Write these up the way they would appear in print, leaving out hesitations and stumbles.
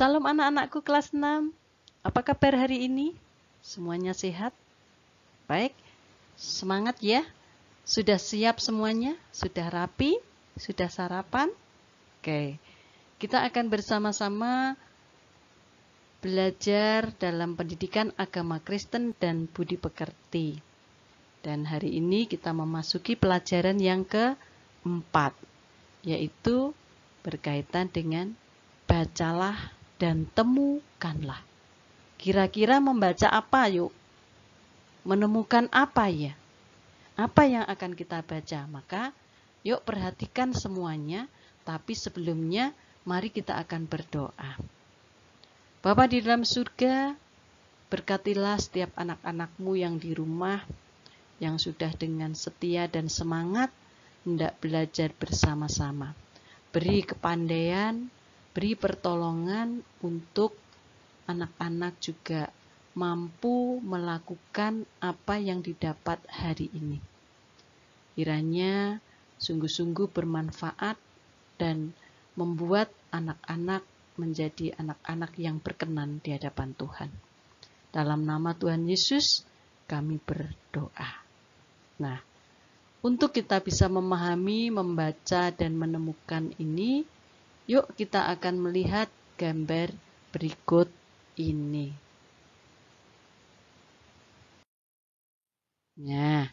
Salam anak-anakku kelas 6. Apa kabar hari ini? Semuanya sehat? Baik, semangat ya. Sudah siap semuanya? Sudah rapi? Sudah sarapan? Oke, kita akan bersama-sama belajar dalam pendidikan agama Kristen dan budi pekerti. Dan hari ini kita memasuki pelajaran yang keempat, yaitu berkaitan dengan bacalah dan temukanlah. Kira-kira membaca apa yuk? Menemukan apa ya? Apa yang akan kita baca? Maka yuk perhatikan semuanya, tapi sebelumnya mari kita akan berdoa. Bapa di dalam surga, berkatilah setiap anak-anakmu yang di rumah, yang sudah dengan setia dan semangat hendak belajar bersama-sama. Beri kepandaian, beri pertolongan untuk anak-anak juga mampu melakukan apa yang didapat hari ini. Kiranya sungguh-sungguh bermanfaat dan membuat anak-anak menjadi anak-anak yang berkenan di hadapan Tuhan. Dalam nama Tuhan Yesus kami berdoa. Nah, untuk kita bisa memahami, membaca, dan menemukan ini, yuk kita akan melihat gambar berikut ini. Nah,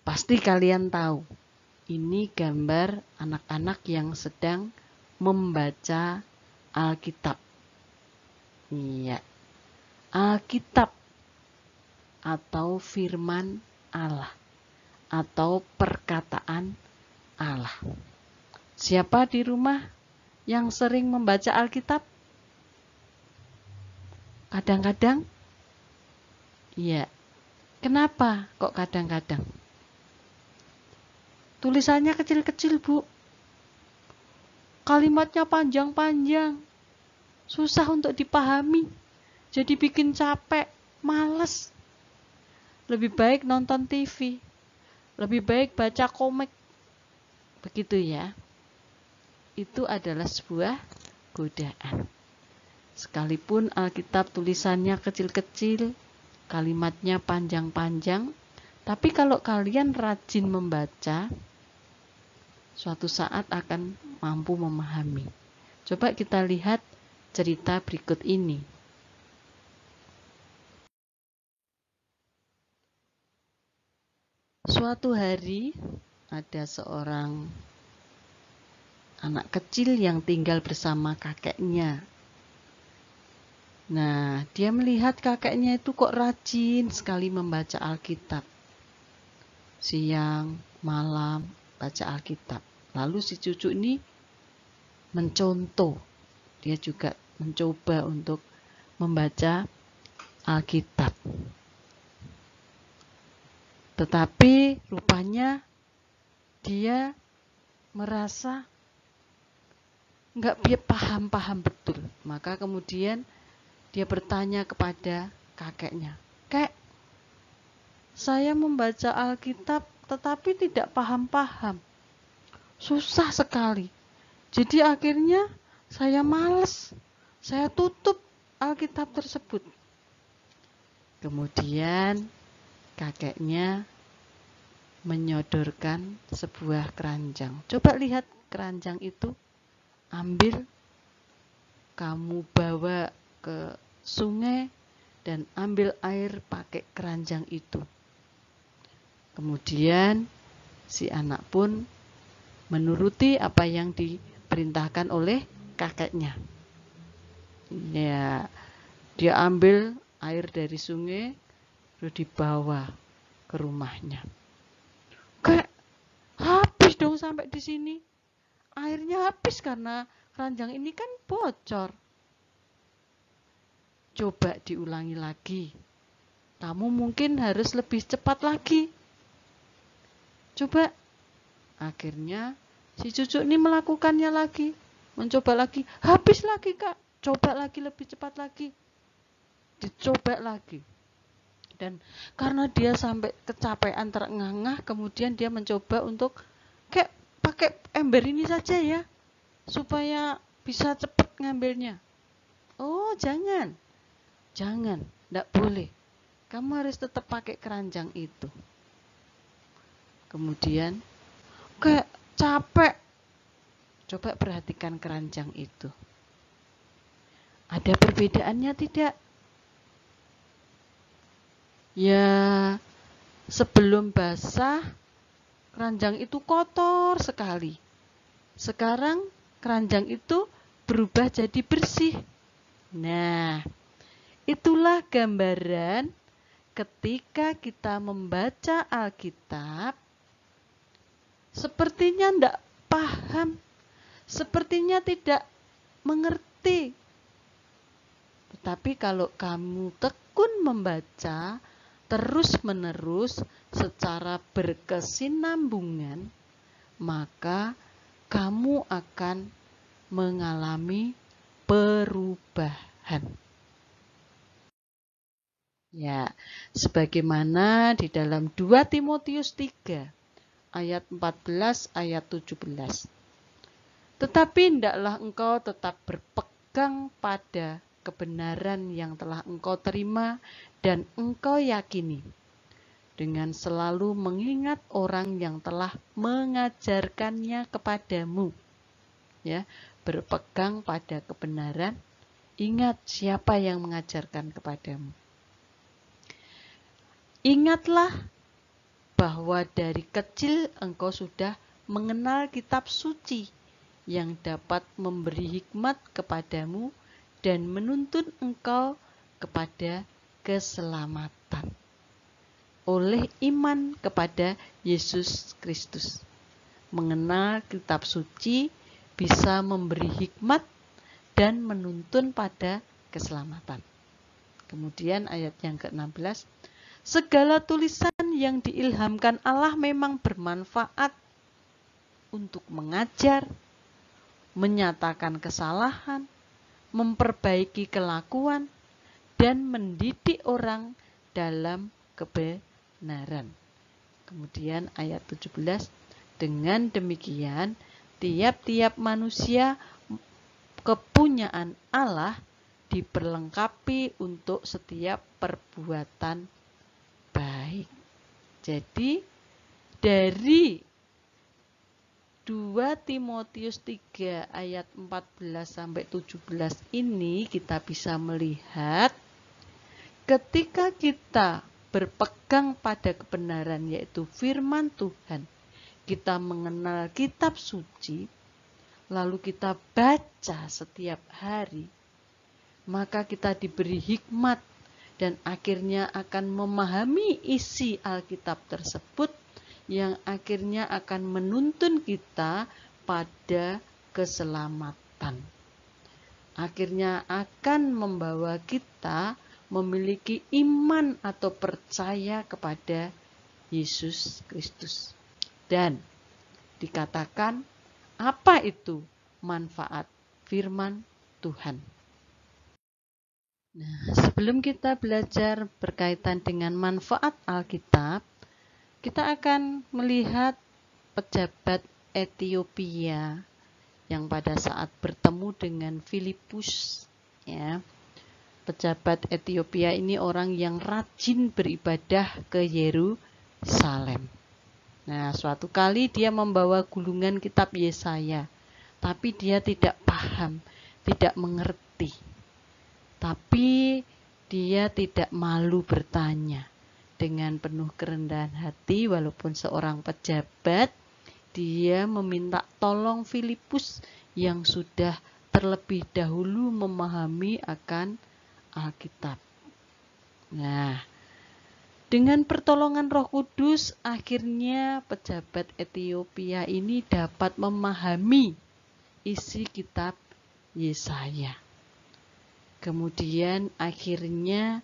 pasti kalian tahu, ini gambar anak-anak yang sedang membaca Alkitab. Iya, Alkitab atau firman Allah atau perkataan Allah. Siapa di rumah yang sering membaca Alkitab? Kadang-kadang? Iya. Kenapa kok kadang-kadang? Tulisannya kecil-kecil, Bu. Kalimatnya panjang-panjang. Susah untuk dipahami. Jadi bikin capek, males. Lebih baik nonton TV. Lebih baik baca komik. Begitu ya. Itu adalah sebuah godaan. Sekalipun Alkitab tulisannya kecil-kecil, kalimatnya panjang-panjang, tapi kalau kalian rajin membaca, suatu saat akan mampu memahami. Coba kita lihat cerita berikut ini. Suatu hari ada seorang anak kecil yang tinggal bersama kakeknya. Nah, dia melihat kakeknya itu kok rajin sekali membaca Alkitab. Siang, malam, baca Alkitab. Lalu si cucu ini mencontoh. Dia juga mencoba untuk membaca Alkitab. Tetapi rupanya dia merasa nggak paham-paham betul. Maka kemudian dia bertanya kepada kakeknya, "Kek, saya membaca Alkitab tetapi tidak paham-paham. Susah sekali. Jadi akhirnya saya malas. Saya tutup Alkitab tersebut." Kemudian kakeknya menyodorkan sebuah keranjang. Coba lihat keranjang itu. Ambil, kamu bawa ke sungai dan ambil air pakai keranjang itu. Kemudian si anak pun menuruti apa yang diperintahkan oleh kakeknya. Ya, dia ambil air dari sungai lalu dibawa ke rumahnya. Kek, habis dong sampai di sini. Airnya habis karena keranjang ini kan bocor. Coba diulangi lagi. Kamu mungkin harus lebih cepat lagi. Coba. Akhirnya si cucu ini melakukannya lagi. Mencoba lagi. Habis lagi, Kak. Coba lagi lebih cepat lagi. Dicoba lagi. Dan karena dia sampai kecapean terengah-engah, kemudian dia mencoba untuk kayak pakai ember ini saja ya, supaya bisa cepat ngambilnya. Oh, jangan. Jangan, tidak boleh. Kamu harus tetap pakai keranjang itu. Kemudian, kayak capek. Coba perhatikan keranjang itu. Ada perbedaannya tidak? Ya, sebelum basah, keranjang itu kotor sekali. Sekarang keranjang itu berubah jadi bersih. Nah, itulah gambaran ketika kita membaca Alkitab, sepertinya tidak paham, sepertinya tidak mengerti. Tetapi kalau kamu tekun membaca terus-menerus secara berkesinambungan, maka kamu akan mengalami perubahan. Ya, sebagaimana di dalam 2 Timotius 3 ayat 14 ayat 17. Tetapi hendaklah engkau tetap berpegang pada kebenaran yang telah engkau terima dan engkau yakini, dengan selalu mengingat orang yang telah mengajarkannya kepadamu. Ya, berpegang pada kebenaran, ingat siapa yang mengajarkan kepadamu. Ingatlah bahwa dari kecil engkau sudah mengenal kitab suci yang dapat memberi hikmat kepadamu dan menuntun engkau kepada keselamatan oleh iman kepada Yesus Kristus. Mengenal kitab suci bisa memberi hikmat dan menuntun pada keselamatan. Kemudian ayat yang ke-16, segala tulisan yang diilhamkan Allah memang bermanfaat untuk mengajar, menyatakan kesalahan, memperbaiki kelakuan, dan mendidik orang dalam kebenaran. Kemudian ayat 17, dengan demikian tiap-tiap manusia kepunyaan Allah diperlengkapi untuk setiap perbuatan baik. Jadi dari 2 Timotius 3 ayat 14 sampai 17 ini kita bisa melihat ketika kita berpegang pada kebenaran yaitu firman Tuhan, kita mengenal kitab suci, lalu kita baca setiap hari, maka kita diberi hikmat dan akhirnya akan memahami isi Alkitab tersebut yang akhirnya akan menuntun kita pada keselamatan. Akhirnya akan membawa kita memiliki iman atau percaya kepada Yesus Kristus. Dan dikatakan apa itu manfaat firman Tuhan. Nah, sebelum kita belajar berkaitan dengan manfaat Alkitab, kita akan melihat pejabat Ethiopia yang pada saat bertemu dengan Filipus, ya. Pejabat Ethiopia ini orang yang rajin beribadah ke Yerusalem. Nah, suatu kali dia membawa gulungan kitab Yesaya, tapi dia tidak paham, tidak mengerti. Tapi dia tidak malu bertanya. Dengan penuh kerendahan hati, walaupun seorang pejabat, dia meminta tolong Filipus yang sudah terlebih dahulu memahami akan Alkitab. Nah, dengan pertolongan Roh Kudus, akhirnya pejabat Ethiopia ini dapat memahami isi kitab Yesaya. Kemudian akhirnya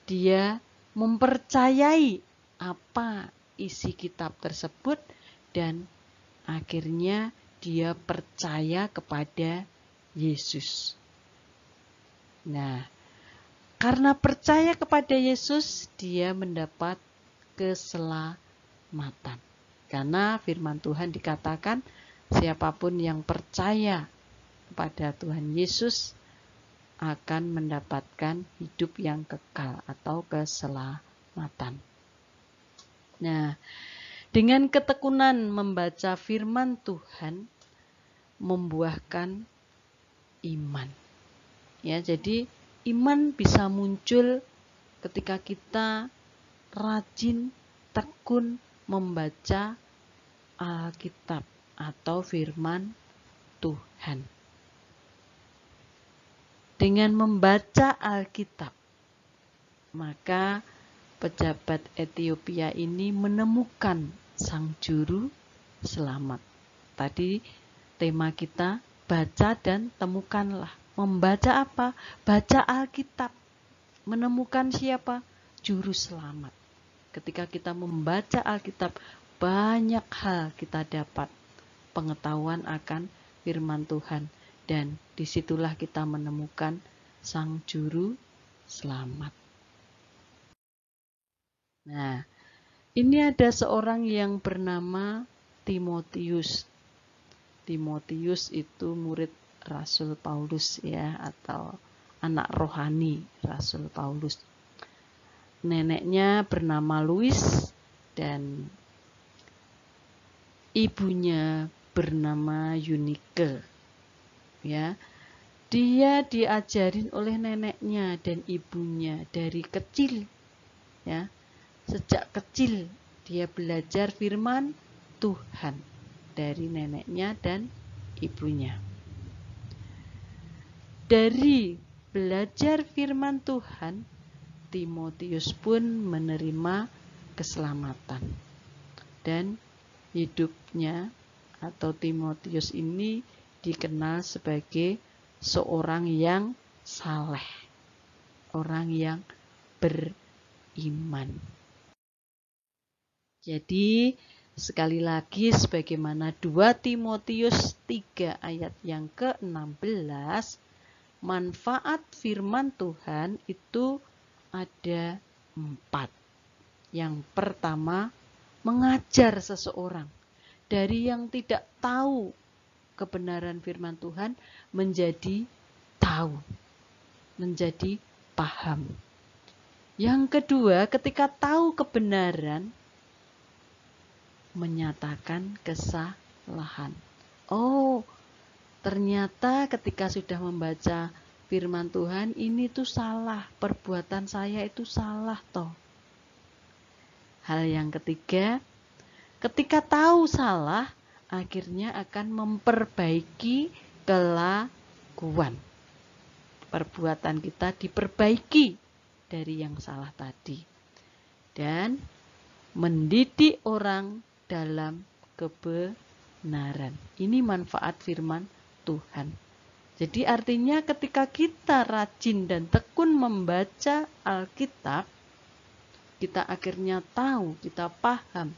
dia mempercayai apa isi kitab tersebut dan akhirnya dia percaya kepada Yesus. Nah, karena percaya kepada Yesus, dia mendapat keselamatan. Karena firman Tuhan dikatakan, siapapun yang percaya kepada Tuhan Yesus akan mendapatkan hidup yang kekal atau keselamatan. Nah, dengan ketekunan membaca firman Tuhan membuahkan iman. Ya, jadi iman bisa muncul ketika kita rajin, tekun membaca Alkitab atau firman Tuhan. Dengan membaca Alkitab, maka pejabat Ethiopia ini menemukan sang juru selamat. Tadi tema kita baca dan temukanlah. Membaca apa? Baca Alkitab. Menemukan siapa? Juru selamat. Ketika kita membaca Alkitab, banyak hal kita dapat pengetahuan akan firman Tuhan. Dan disitulah kita menemukan sang juru selamat. Nah, ini ada seorang yang bernama Timotius. Timotius itu murid Rasul Paulus ya, atau anak rohani Rasul Paulus. Neneknya bernama Louis dan ibunya bernama Eunike. Ya. Dia diajarin oleh neneknya dan ibunya dari kecil. Ya. Sejak kecil dia belajar firman Tuhan dari neneknya dan ibunya. Dari belajar firman Tuhan, Timotius pun menerima keselamatan. Dan hidupnya atau Timotius ini dikenal sebagai seorang yang saleh, orang yang beriman. Jadi sekali lagi sebagaimana 2 Timotius 3 ayat yang ke-16, manfaat firman Tuhan itu ada 4. Yang pertama, mengajar seseorang dari yang tidak tahu kebenaran firman Tuhan menjadi tahu, menjadi paham. Yang kedua, ketika tahu kebenaran, menyatakan kesalahan. Oh, ternyata ketika sudah membaca firman Tuhan, ini tuh salah, perbuatan saya itu salah toh. Hal yang ketiga, ketika tahu salah, akhirnya akan memperbaiki kelakuan. Perbuatan kita diperbaiki dari yang salah tadi. Dan mendidik orang dalam kebenaran. Ini manfaat firman Tuhan. Jadi artinya ketika kita rajin dan tekun membaca Alkitab, kita akhirnya tahu, kita paham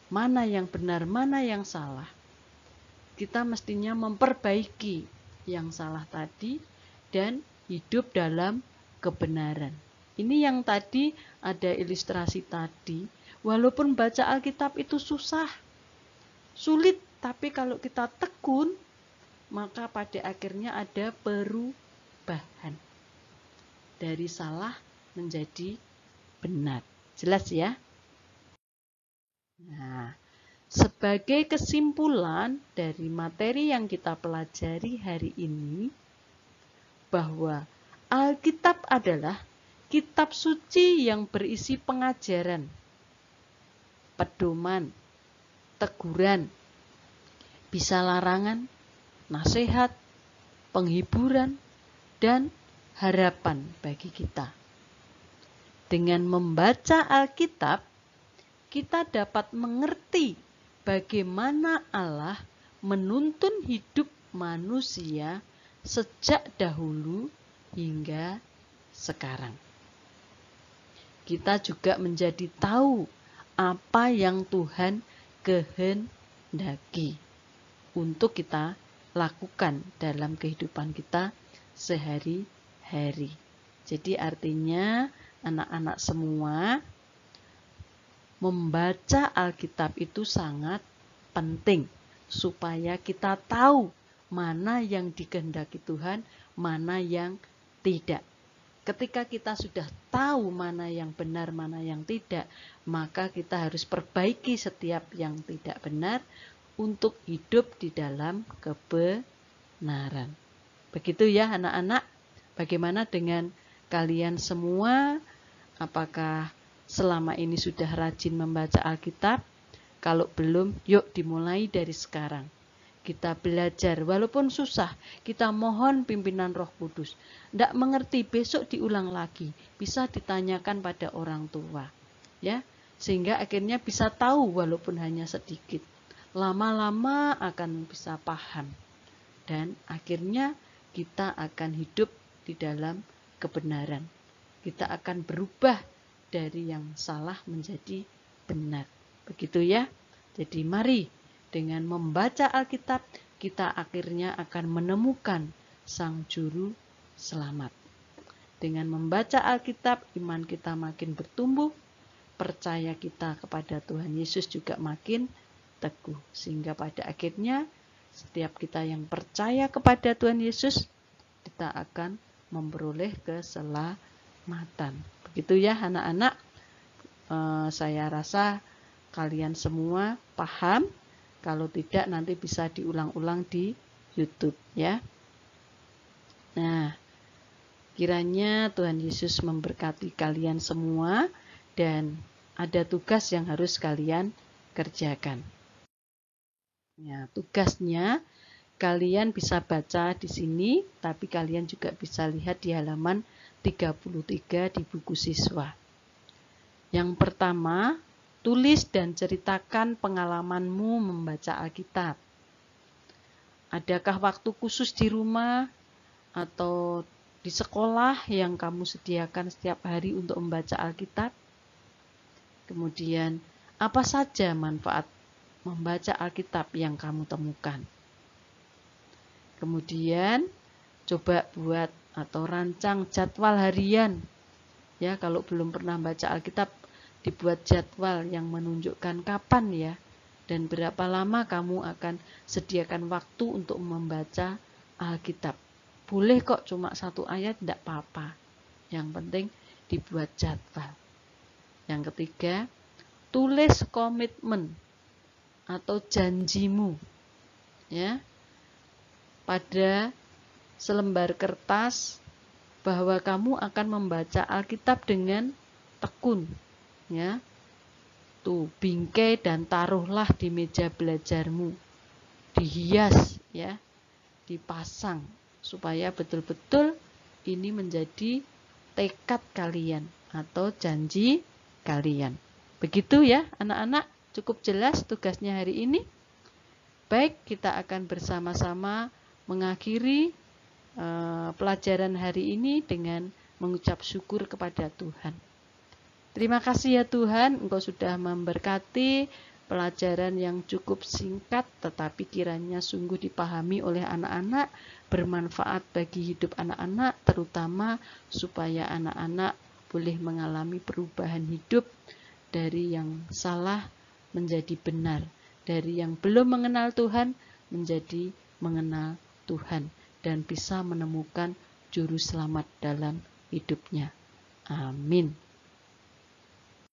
mana yang benar, mana yang salah. Kita mestinya memperbaiki yang salah tadi dan hidup dalam kebenaran. Ini yang tadi ada ilustrasi tadi. Walaupun baca Alkitab itu susah, sulit, tapi kalau kita tekun, maka pada akhirnya ada perubahan. Dari salah menjadi benar. Jelas ya? Nah, sebagai kesimpulan dari materi yang kita pelajari hari ini, bahwa Alkitab adalah kitab suci yang berisi pengajaran, pedoman, teguran, bisa larangan, nasihat, penghiburan, dan harapan bagi kita. Dengan membaca Alkitab, kita dapat mengerti bagaimana Allah menuntun hidup manusia sejak dahulu hingga sekarang. Kita juga menjadi tahu apa yang Tuhan kehendaki untuk kita lakukan dalam kehidupan kita sehari-hari. Jadi artinya anak-anak semua, membaca Alkitab itu sangat penting supaya kita tahu mana yang dikehendaki Tuhan, mana yang tidak. Ketika kita sudah tahu mana yang benar, mana yang tidak, maka kita harus perbaiki setiap yang tidak benar untuk hidup di dalam kebenaran. Begitu ya anak-anak. Bagaimana dengan kalian semua? Apakah selama ini sudah rajin membaca Alkitab? Kalau belum, yuk dimulai dari sekarang. Kita belajar, walaupun susah, kita mohon pimpinan Roh Kudus. Tidak mengerti, besok diulang lagi. Bisa ditanyakan pada orang tua. Ya, sehingga akhirnya bisa tahu walaupun hanya sedikit. Lama-lama akan bisa paham. Dan akhirnya kita akan hidup di dalam kebenaran. Kita akan berubah dari yang salah menjadi benar. Begitu ya. Jadi mari dengan membaca Alkitab, kita akhirnya akan menemukan Sang Juru Selamat. Dengan membaca Alkitab, iman kita makin bertumbuh, percaya kita kepada Tuhan Yesus juga makin teguh. Sehingga pada akhirnya, setiap kita yang percaya kepada Tuhan Yesus, kita akan memperoleh keselamatan. Begitu ya anak-anak, saya rasa kalian semua paham. Kalau tidak nanti bisa diulang-ulang di YouTube ya. Nah, kiranya Tuhan Yesus memberkati kalian semua dan ada tugas yang harus kalian kerjakan. Ya, tugasnya kalian bisa baca di sini, tapi kalian juga bisa lihat di halaman 33 di buku siswa. Yang pertama, tulis dan ceritakan pengalamanmu membaca Alkitab. Adakah waktu khusus di rumah atau di sekolah yang kamu sediakan setiap hari untuk membaca Alkitab? Kemudian, apa saja manfaat membaca Alkitab yang kamu temukan? Kemudian, coba buat atau rancang jadwal harian. Ya, kalau belum pernah baca Alkitab, dibuat jadwal yang menunjukkan kapan ya dan berapa lama kamu akan sediakan waktu untuk membaca Alkitab. Boleh kok cuma 1 ayat, tidak apa-apa. Yang penting dibuat jadwal. Yang ketiga, tulis komitmen atau janjimu ya pada selembar kertas bahwa kamu akan membaca Alkitab dengan tekun. Ya, tuh bingkai dan taruhlah di meja belajarmu, dihias ya, dipasang supaya betul-betul ini menjadi tekad kalian atau janji kalian. Begitu ya anak-anak, cukup jelas tugasnya hari ini. Baik, kita akan bersama-sama mengakhiri pelajaran hari ini dengan mengucap syukur kepada Tuhan. Terima kasih ya Tuhan, Engkau sudah memberkati pelajaran yang cukup singkat tetapi kiranya sungguh dipahami oleh anak-anak, bermanfaat bagi hidup anak-anak, terutama supaya anak-anak boleh mengalami perubahan hidup dari yang salah menjadi benar, dari yang belum mengenal Tuhan menjadi mengenal Tuhan dan bisa menemukan juru selamat dalam hidupnya. Amin.